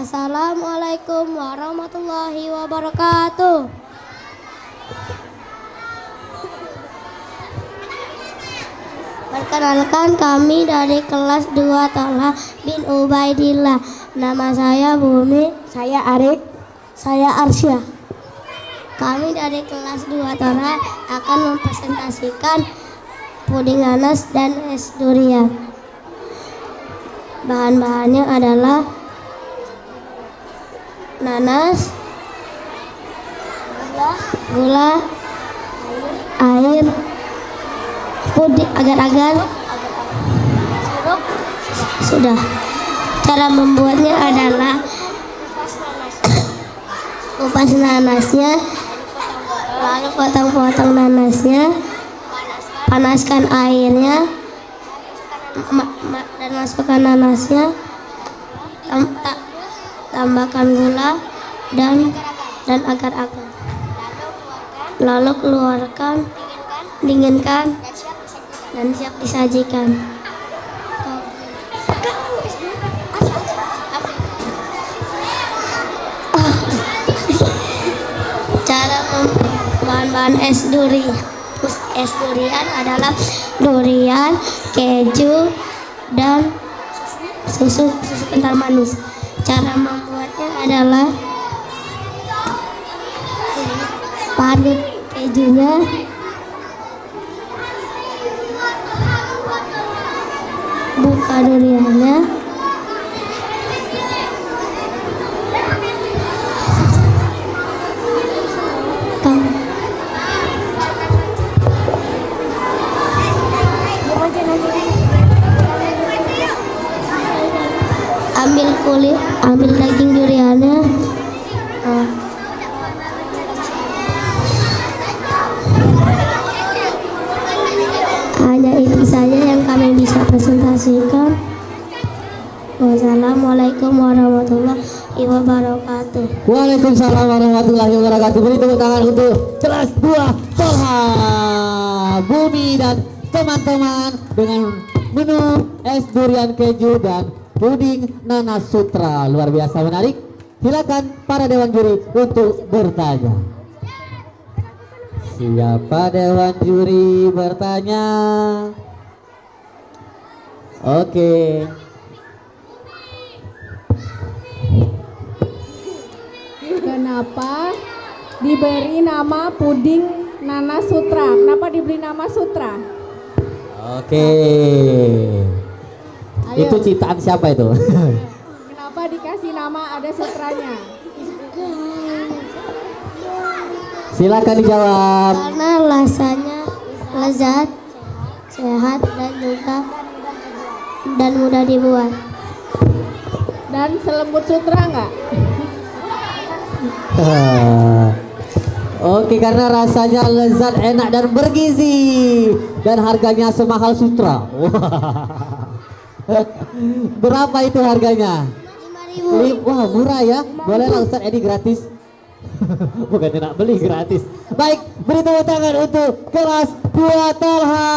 Assalamualaikum warahmatullahi wabarakatuh. Perkenalkan, kami dari kelas 2 Tolha bin Ubaidillah. Nama saya Bumi. Saya Arif. Saya Arsya. Kami dari kelas 2 Tolha akan mempresentasikan puding nanas dan es durian. Bahan-bahannya adalah nanas, gula, air, puding agar-agar, sudah. Cara membuatnya adalah kupas nanasnya, lalu potong-potong nanasnya, panaskan airnya, dan masukkan nanasnya, tambahkan gula dan agar-agar, lalu keluarkan, dinginkan, dan siap disajikan. Cara bahan-bahan es durian adalah durian, keju, dan susu kental manis. Cara membuatnya adalah parut kejunya, buka duriannya, ambil kulit, ambil daging duriannya, hanya itu saja yang kami bisa presentasikan. Wassalamualaikum warahmatullahi wabarakatuh. Waalaikumsalam warahmatullahi wabarakatuh. Beri tepuk tangan untuk kelas 2 Tolha Bumi dan teman-teman dengan menu es durian keju dan puding nanas sutra. Luar biasa menarik. Silakan para dewan juri untuk bertanya. Siapa dewan juri bertanya? Oke. Kenapa diberi nama puding nanas sutra? Kenapa diberi nama sutra? Oke. Ayo. Itu ciptaan siapa itu? Kenapa dikasih nama ada sutranya? Silakan dijawab. Karena rasanya lezat, sehat, dan mudah dibuat. Dan selembut sutra nggak? Oke, karena rasanya lezat, enak, dan bergizi, dan harganya semahal sutra. Berapa itu harganya? 5.000. Wah, murah ya. Boleh lah Ustaz Edi gratis. Bukan tidak beli, gratis. Baik, beri tepuk tangan untuk kelas 2 Tolha.